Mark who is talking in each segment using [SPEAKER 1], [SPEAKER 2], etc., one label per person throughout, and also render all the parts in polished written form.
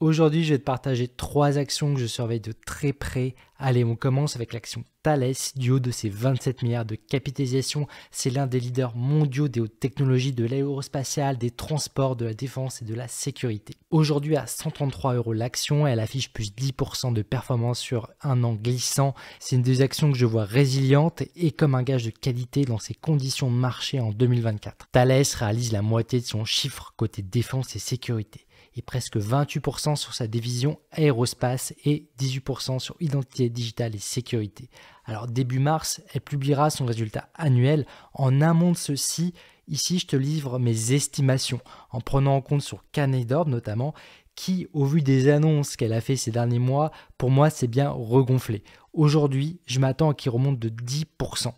[SPEAKER 1] Aujourd'hui, je vais te partager 3 actions que je surveille de très près. Allez, on commence avec l'action Thales. Du haut de ses 27 milliards de capitalisation, c'est l'un des leaders mondiaux des hautes technologies de l'aérospatiale, des transports, de la défense et de la sécurité. Aujourd'hui, à 133 € l'action, elle affiche plus 10% de performance sur un an glissant. C'est une des actions que je vois résiliente et comme un gage de qualité dans ses conditions de marché en 2024. Thales réalise la moitié de son chiffre côté défense et sécurité, et presque 28% sur sa division aérospace et 18% sur identité digitale et sécurité. Alors début mars, elle publiera son résultat annuel. En amont de ceci, ici je te livre mes estimations en prenant en compte sur Canadorb notamment, qui au vu des annonces qu'elle a fait ces derniers mois, pour moi c'est bien regonflé. Aujourd'hui, je m'attends à qu'il remonte de 10%.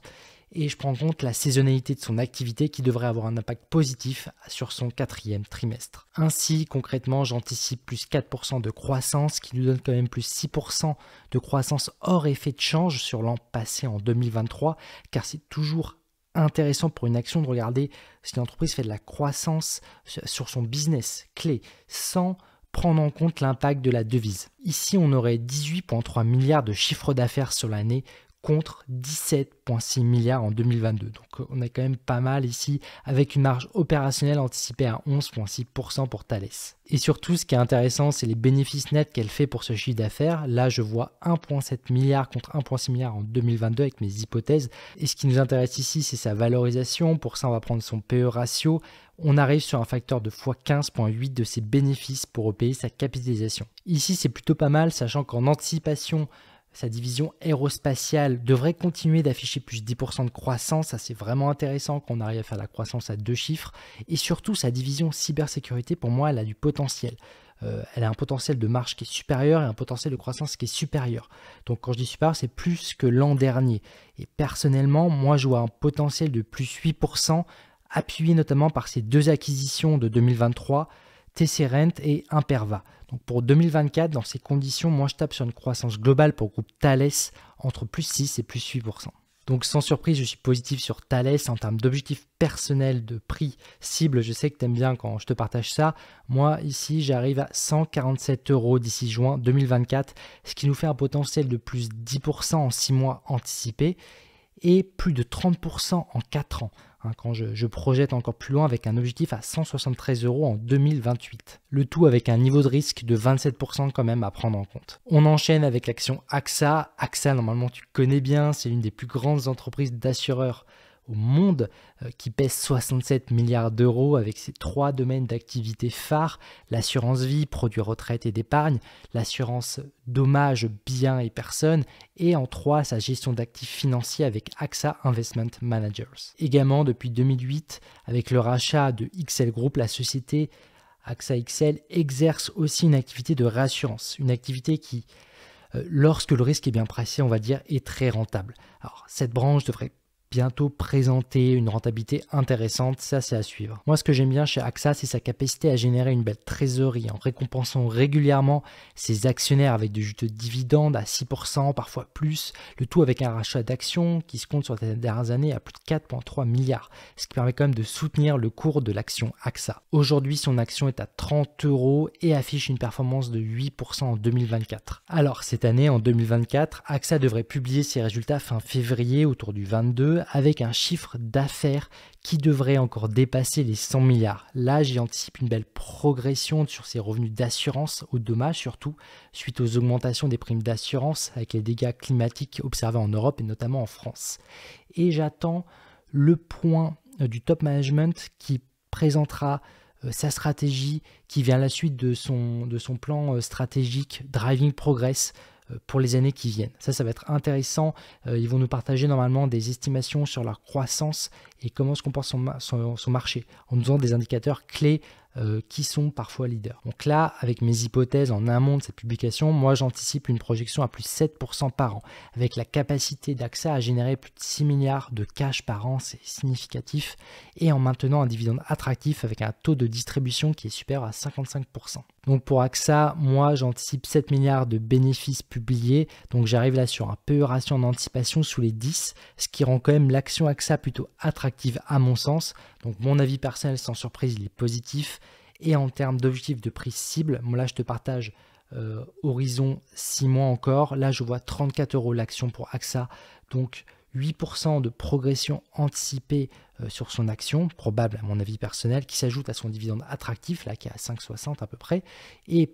[SPEAKER 1] Et je prends en compte la saisonnalité de son activité qui devrait avoir un impact positif sur son 4e trimestre. Ainsi, concrètement, j'anticipe plus 4% de croissance qui nous donne quand même plus 6% de croissance hors effet de change sur l'an passé en 2023, car c'est toujours intéressant pour une action de regarder si l'entreprise fait de la croissance sur son business clé sans prendre en compte l'impact de la devise. Ici, on aurait 18,3 milliards de chiffre d'affaires sur l'année contre 17,6 milliards en 2022. Donc on est quand même pas mal ici avec une marge opérationnelle anticipée à 11,6% pour Thales. Et surtout, ce qui est intéressant, c'est les bénéfices nets qu'elle fait pour ce chiffre d'affaires. Là, je vois 1,7 milliard contre 1,6 milliard en 2022 avec mes hypothèses. Et ce qui nous intéresse ici, c'est sa valorisation. Pour ça, on va prendre son PE ratio. On arrive sur un facteur de x15,8 de ses bénéfices pour repayer sa capitalisation. Ici, c'est plutôt pas mal, sachant qu'en anticipation, sa division aérospatiale devrait continuer d'afficher plus 10% de croissance. Ça, c'est vraiment intéressant qu'on arrive à faire la croissance à 2 chiffres. Et surtout, sa division cybersécurité, pour moi, elle a du potentiel. Elle a un potentiel de marge qui est supérieur et un potentiel de croissance qui est supérieur. Donc, quand je dis supérieur, c'est plus que l'an dernier. Et personnellement, moi, je vois un potentiel de plus 8%, appuyé notamment par ces 2 acquisitions de 2023, TC-Rent et Imperva. Donc pour 2024, dans ces conditions, moi je tape sur une croissance globale pour le groupe Thales entre plus 6 et plus 8%. Donc sans surprise, je suis positif sur Thales en termes d'objectifs personnels de prix cible. Je sais que tu aimes bien quand je te partage ça. Moi ici, j'arrive à 147 € d'ici juin 2024, ce qui nous fait un potentiel de plus 10% en 6 mois anticipés et plus de 30% en 4 ans. Quand je projette encore plus loin avec un objectif à 173 € en 2028. Le tout avec un niveau de risque de 27% quand même à prendre en compte. On enchaîne avec l'action AXA. AXA, normalement tu connais bien, c'est l'une des plus grandes entreprises d'assureurs au monde qui pèse 67 milliards d'euros avec ses 3 domaines d'activité phares, l'assurance vie, produits retraite et d'épargne, l'assurance dommages, biens et personnes, et en 3, sa gestion d'actifs financiers avec AXA Investment Managers. Également, depuis 2008, avec le rachat de XL Group, la société AXA XL exerce aussi une activité de réassurance, une activité qui, lorsque le risque est bien pricé, on va dire, est très rentable. Alors, cette branche devrait bientôt présenter une rentabilité intéressante, ça c'est à suivre. Moi ce que j'aime bien chez AXA, c'est sa capacité à générer une belle trésorerie en récompensant régulièrement ses actionnaires avec des de dividendes à 6%, parfois plus, le tout avec un rachat d'actions qui se compte sur les dernières années à plus de 4,3 milliards, ce qui permet quand même de soutenir le cours de l'action AXA. Aujourd'hui son action est à 30 € et affiche une performance de 8% en 2024. Alors cette année, en 2024, AXA devrait publier ses résultats fin février autour du 22 avec un chiffre d'affaires qui devrait encore dépasser les 100 milliards. Là, j'y anticipe une belle progression sur ses revenus d'assurance, aux dommages surtout, suite aux augmentations des primes d'assurance avec les dégâts climatiques observés en Europe et notamment en France. Et j'attends le point du top management qui présentera sa stratégie qui vient à la suite de son plan stratégique Driving Progress pour les années qui viennent. Ça va être intéressant. Ils vont nous partager normalement des estimations sur leur croissance et comment se comporte son marché en nous donnant des indicateurs clés qui sont parfois leaders. Donc là, avec mes hypothèses en amont de cette publication, moi j'anticipe une projection à plus 7% par an, avec la capacité d'AXA à générer plus de 6 milliards de cash par an, c'est significatif, et en maintenant un dividende attractif avec un taux de distribution qui est supérieur à 55%. Donc pour AXA, moi j'anticipe 7 milliards de bénéfices publiés, donc j'arrive là sur un PE ratio en anticipation sous les 10, ce qui rend quand même l'action AXA plutôt attractive à mon sens. Donc mon avis personnel, sans surprise, il est positif. Et en termes d'objectif de prix cible, moi là je te partage horizon 6 mois encore. Là je vois 34 € l'action pour AXA, donc 8% de progression anticipée sur son action, probable à mon avis personnel, qui s'ajoute à son dividende attractif, là qui est à 5,60 à peu près. Et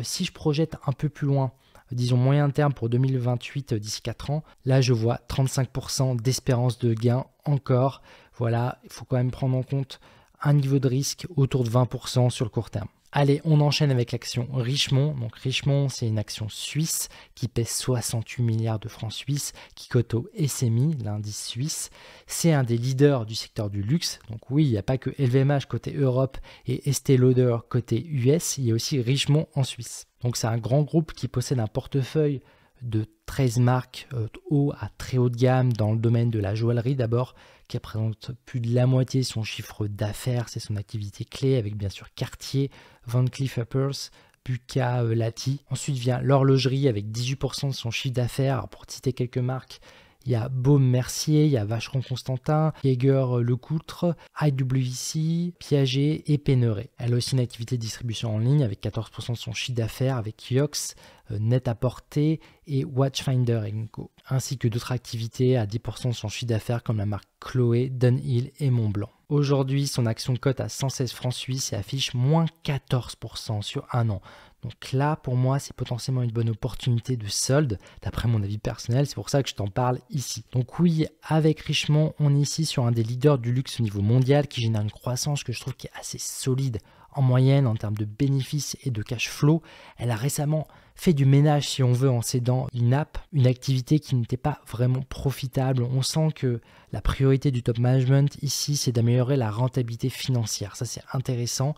[SPEAKER 1] si je projette un peu plus loin, disons moyen terme pour 2028, d'ici 4 ans, là je vois 35% d'espérance de gain encore. Voilà, il faut quand même prendre en compte un niveau de risque autour de 20% sur le court terme. Allez, on enchaîne avec l'action Richemont. Donc Richemont, c'est une action suisse qui pèse 68 milliards de francs suisses, qui cote au SMI, l'indice suisse. C'est un des leaders du secteur du luxe. Donc oui, il n'y a pas que LVMH côté Europe et Estée Lauder côté US, il y a aussi Richemont en Suisse. Donc c'est un grand groupe qui possède un portefeuille de 13 marques haut à très haut de gamme dans le domaine de la joaillerie d'abord, qui représente plus de la moitié de son chiffre d'affaires, c'est son activité clé, avec bien sûr Cartier, Van Cleef & Arpels, Buca, Lati. Ensuite vient l'horlogerie avec 18% de son chiffre d'affaires. Pour citer quelques marques, il y a Baume Mercier, il y a Vacheron Constantin, Jaeger LeCoultre, IWC, Piaget et Péneret. Elle a aussi une activité de distribution en ligne avec 14% de son chiffre d'affaires avec Yox, Net-à-Porter et Watchfinder & Co. Ainsi que d'autres activités à 10% de son chiffre d'affaires comme la marque Chloé, Dunhill et Montblanc. Aujourd'hui, son action cote à 116 francs suisses et affiche moins 14% sur un an. Donc là, pour moi, c'est potentiellement une bonne opportunité de solde, d'après mon avis personnel, c'est pour ça que je t'en parle ici. Donc oui, avec Richemont, on est ici sur un des leaders du luxe au niveau mondial qui génère une croissance que je trouve qui est assez solide en moyenne en termes de bénéfices et de cash flow. Elle a récemment fait du ménage, si on veut, en cédant l'INAP, une activité qui n'était pas vraiment profitable. On sent que la priorité du top management ici, c'est d'améliorer la rentabilité financière. Ça, c'est intéressant.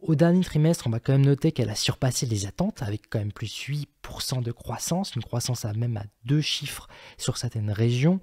[SPEAKER 1] Au dernier trimestre, on va quand même noter qu'elle a surpassé les attentes avec quand même plus 8% de croissance, une croissance même à 2 chiffres sur certaines régions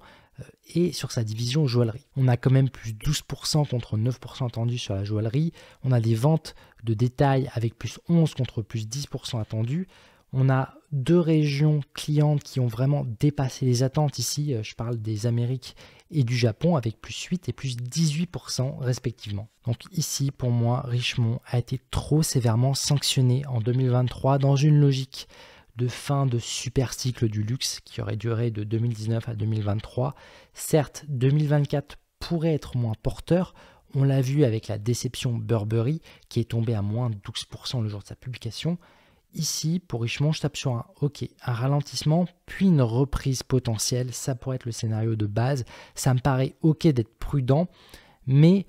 [SPEAKER 1] et sur sa division joaillerie. On a quand même plus 12% contre 9% attendu sur la joaillerie. On a des ventes de détail avec plus 11 contre plus 10% attendu. On a 2 régions clientes qui ont vraiment dépassé les attentes. Ici, je parle des Amériques et du Japon avec plus 8 et plus 18% respectivement. Donc ici, pour moi, Richemont a été trop sévèrement sanctionné en 2023 dans une logique de fin de super cycle du luxe qui aurait duré de 2019 à 2023. Certes, 2024 pourrait être moins porteur. On l'a vu avec la déception Burberry qui est tombée à moins de 12% le jour de sa publication. Ici, pour Richemont, je tape sur un ralentissement, puis une reprise potentielle. Ça pourrait être le scénario de base. Ça me paraît OK d'être prudent, mais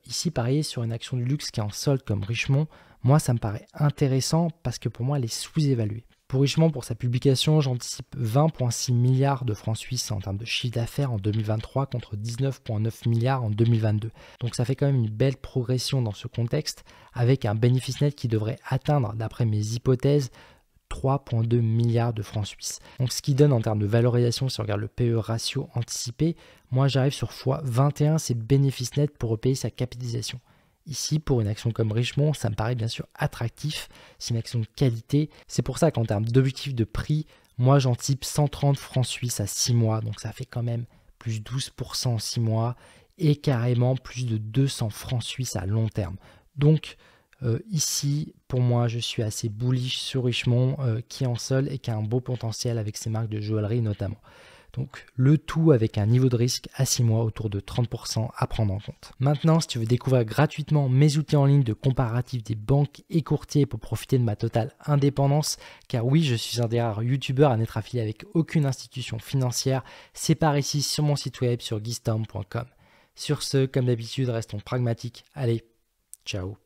[SPEAKER 1] ici, pareil, sur une action du luxe qui est en solde comme Richemont, moi, ça me paraît intéressant parce que pour moi, elle est sous-évaluée. Pour Richemont, pour sa publication, j'anticipe 20,6 milliards de francs suisses en termes de chiffre d'affaires en 2023 contre 19,9 milliards en 2022. Donc ça fait quand même une belle progression dans ce contexte avec un bénéfice net qui devrait atteindre, d'après mes hypothèses, 3,2 milliards de francs suisses. Donc ce qui donne en termes de valorisation, si on regarde le PE ratio anticipé, moi j'arrive sur x21, c'est bénéfice net pour repayer sa capitalisation. Ici, pour une action comme Richemont, ça me paraît bien sûr attractif. C'est une action de qualité. C'est pour ça qu'en termes d'objectif de prix, moi j'anticipe 130 francs suisses à 6 mois. Donc ça fait quand même plus 12% en 6 mois et carrément plus de 200 francs suisses à long terme. Donc ici, pour moi, je suis assez bullish sur Richemont qui est en solde et qui a un beau potentiel avec ses marques de joaillerie notamment. Donc le tout avec un niveau de risque à 6 mois autour de 30% à prendre en compte. Maintenant, si tu veux découvrir gratuitement mes outils en ligne de comparatif des banques et courtiers pour profiter de ma totale indépendance, car oui, je suis un des rares youtubeurs à n'être affilié avec aucune institution financière, c'est par ici sur mon site web sur guistorm.com. Sur ce, comme d'habitude, restons pragmatiques. Allez, ciao.